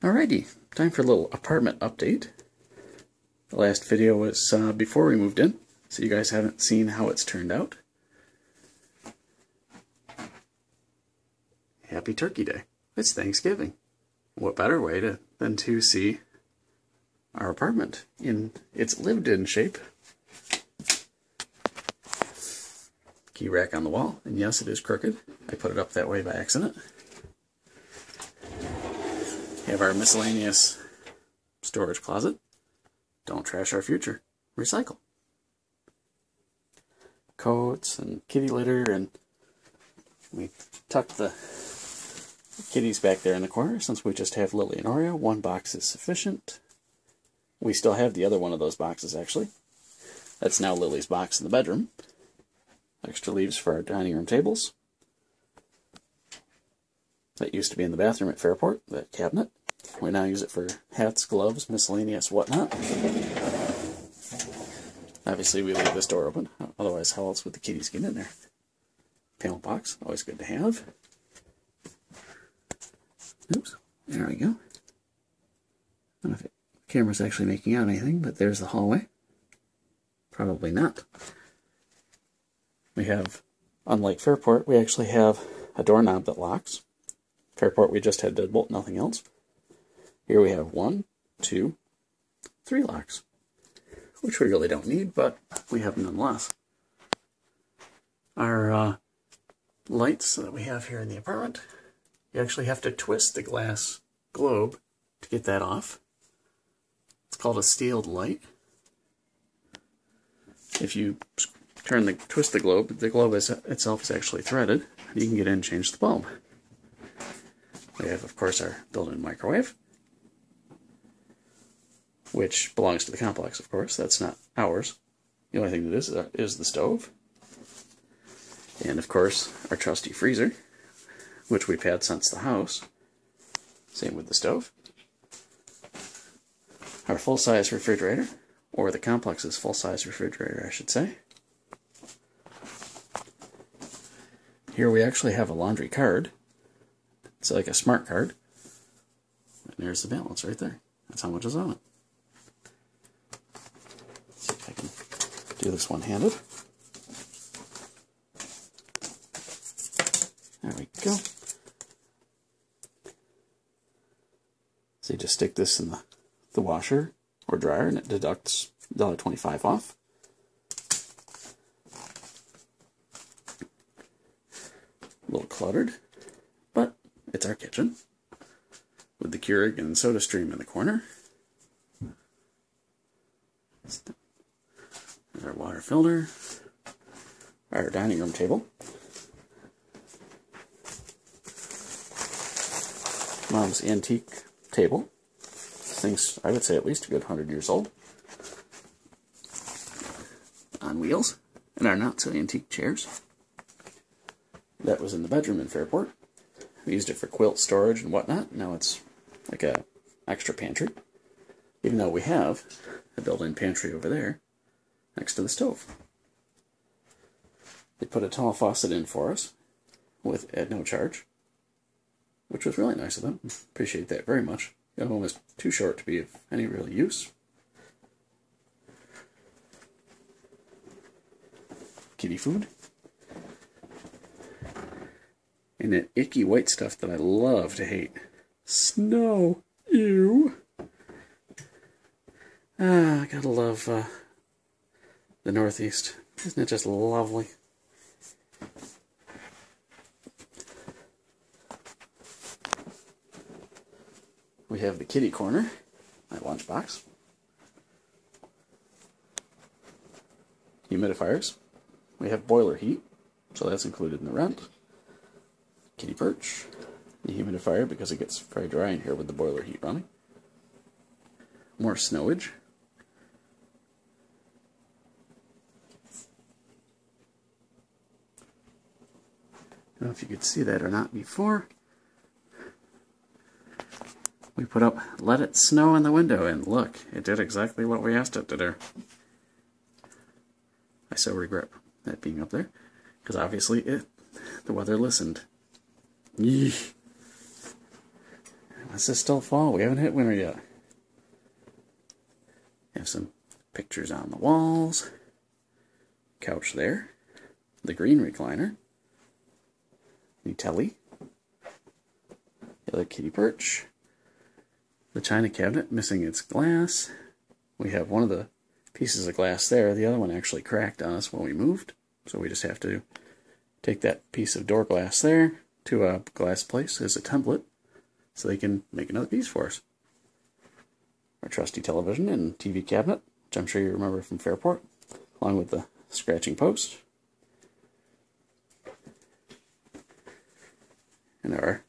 Alrighty, time for a little apartment update. The last video was before we moved in, so you guys haven't seen how it's turned out. Happy Turkey Day. It's Thanksgiving. What better way than to see our apartment in its lived-in shape. Key rack on the wall, and yes, it is crooked. I put it up that way by accident. We have our miscellaneous storage closet. Don't trash our future. Recycle. Coats and kitty litter, and we tucked the kitties back there in the corner since we just have Lily and Oreo. One box is sufficient. We still have the other one of those boxes, actually. That's now Lily's box in the bedroom. Extra leaves for our dining room tables. That used to be in the bathroom at Fairport, that cabinet. We now use it for hats, gloves, miscellaneous whatnot. Obviously we leave this door open, otherwise how else would the kitties get in there? Panel box, always good to have. Oops, there we go. I don't know if the camera's actually making out anything, but there's the hallway. Probably not. We have, unlike Fairport, we actually have a doorknob that locks. Fairport, we just had deadbolt, nothing else. Here we have 1, 2, 3 locks, which we really don't need, but we have nonetheless. Our lights that we have here in the apartment, you actually have to twist the glass globe to get that off. It's called a steeled light. If you twist the globe itself is actually threaded. You can get in and change the bulb. We have, of course, our built-in microwave, which belongs to the complex, of course. That's not ours. The only thing that is the stove. And, of course, our trusty freezer, which we've had since the house. Same with the stove. Our full-size refrigerator, or the complex's full-size refrigerator, I should say. Here we actually have a laundry card. It's like a smart card. And there's the balance right there. That's how much is on it. Let's see if I can do this one-handed. There we go. So you just stick this in the washer or dryer and it deducts $1.25 off. A little cluttered, but it's our kitchen with the Keurig and SodaStream in the corner. There's our water filter, our dining room table, Mom's antique table. This thing's, I would say, at least a good 100 years old. On wheels, and our not-so-antique chairs. That was in the bedroom in Fairport. We used it for quilt storage and whatnot. Now it's like a extra pantry. Even though we have a built-in pantry over there next to the stove. They put a tall faucet in for us at no charge, which was really nice of them. Appreciate that very much. It was too short to be of any real use. Kitty food. And that icky white stuff that I love to hate. Snow. Ew. I gotta love the Northeast. Isn't it just lovely? We have the kitty corner, my lunchbox. Humidifiers. We have boiler heat, so that's included in the rent. Kitty perch, the humidifier because it gets very dry in here with the boiler heat running. More snowage. I don't know if you could see that or not before. We put up "Let It Snow" in the window, and look, it did exactly what we asked it to do. I so regret that being up there, because obviously the weather listened. Yee. this is still fall. We haven't hit winter yet. Have some pictures on the walls. Couch there. The green recliner. The telly. The other kitty perch. The china cabinet missing its glass. We have one of the pieces of glass there. The other one actually cracked on us when we moved. So we just have to take that piece of door glass there to a glass place as a template so they can make another piece for us. Our trusty television and TV cabinet, which I'm sure you remember from Fairport, along with the scratching post. And our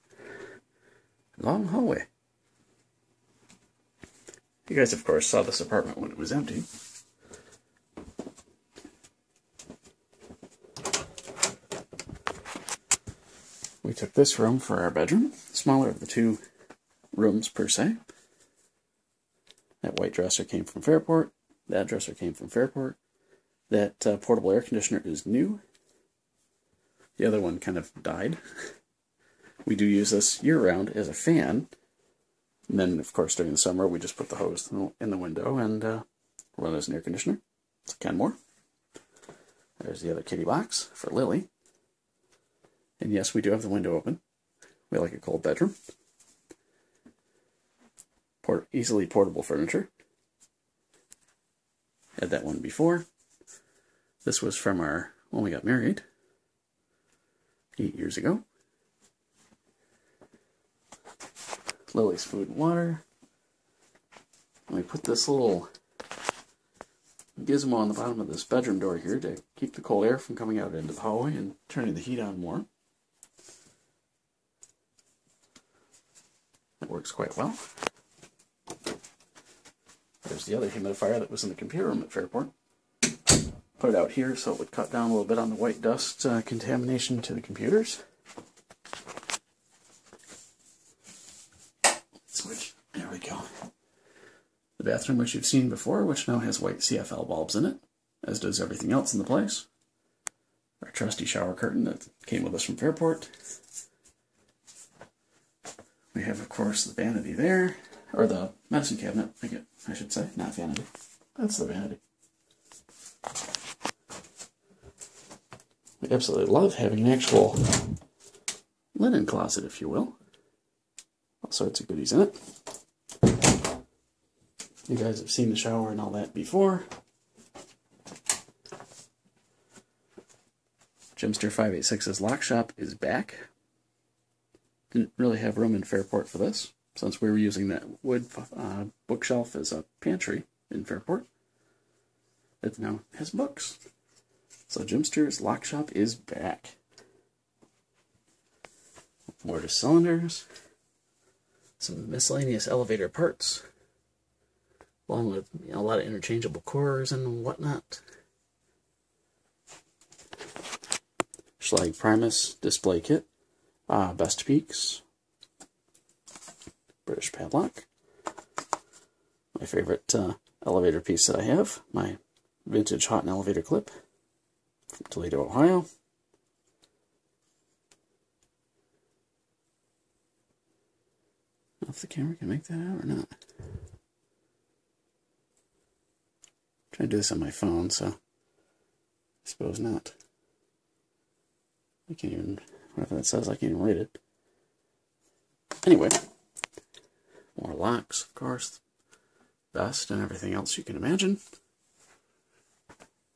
long hallway. You guys, of course, saw this apartment when it was empty. We took this room for our bedroom, smaller of the two rooms per se. That white dresser came from Fairport. That dresser came from Fairport. That portable air conditioner is new. The other one kind of died. We do use this year-round as a fan. And then, of course, during the summer, we just put the hose in the window and run as an air conditioner. It's a Kenmore. There's the other kitty box for Lily. And yes, we do have the window open. We like a cold bedroom. Easily portable furniture. Had that one before. This was from when we got married 8 years ago. Lily's food and water. And we put this little gizmo on the bottom of this bedroom door here to keep the cold air from coming out into the hallway and turning the heat on more. That works quite well. There's the other humidifier that was in the computer room at Fairport. Put it out here so it would cut down a little bit on the white dust contamination to the computers. Switch. There we go. The bathroom, which you've seen before, which now has white CFL bulbs in it, as does everything else in the place. Our trusty shower curtain that came with us from Fairport. We have, of course, the vanity there, or the medicine cabinet, I should say, not vanity. That's the vanity. We absolutely love having an actual linen closet, if you will. All sorts of goodies in it. You guys have seen the shower and all that before. Jimster 586's lock shop is back. Didn't really have room in Fairport for this, since we were using that wood bookshelf as a pantry in Fairport. It now has books. So Jimster's lock shop is back. Mortise cylinders. Some miscellaneous elevator parts. Along with a lot of interchangeable cores and whatnot. Schlage Primus display kit. Best Peaks. British padlock. My favorite elevator piece that I have. My vintage Houghton elevator clip from Toledo, Ohio. I don't know if the camera can make that out or not. I'm trying to do this on my phone, so I suppose not. I can't even, whatever that says, I can't even read it. Anyway, more locks, of course. Dust and everything else you can imagine.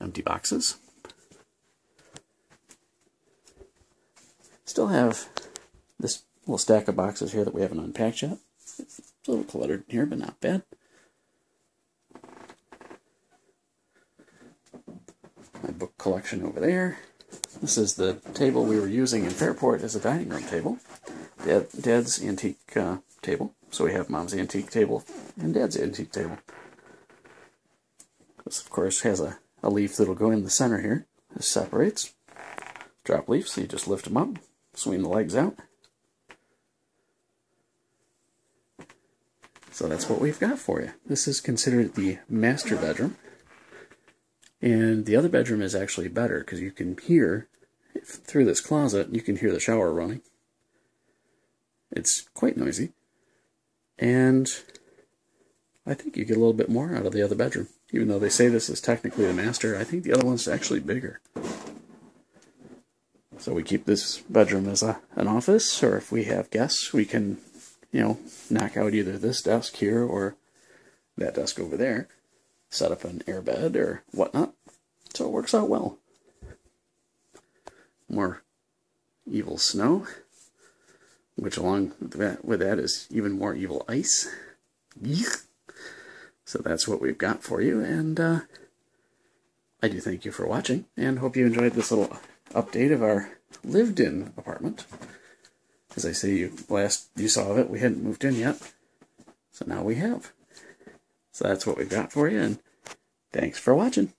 Empty boxes. Still have this little stack of boxes here that we haven't unpacked yet. It's a little cluttered here, but not bad. My book collection over there. This is the table we were using in Fairport as a dining room table. Dad's antique table. So we have Mom's antique table and Dad's antique table. This, of course, has a leaf that'll go in the center here. This separates. Drop leaves, so you just lift them up, swing the legs out. So that's what we've got for you. This is considered the master bedroom. And the other bedroom is actually better because you can hear, through this closet, you can hear the shower running. It's quite noisy. And I think you get a little bit more out of the other bedroom. Even though they say this is technically the master, I think the other one's actually bigger. So we keep this bedroom as an office, or if we have guests, we can, knock out either this desk here or that desk over there, set up an air bed or whatnot. So it works out well. More evil snow, which along with that is even more evil ice. So that's what we've got for you, and I do thank you for watching, and hope you enjoyed this little update of our lived-in apartment. As I say, last you saw of it, we hadn't moved in yet, so now we have. So that's what we've got for you, and thanks for watching.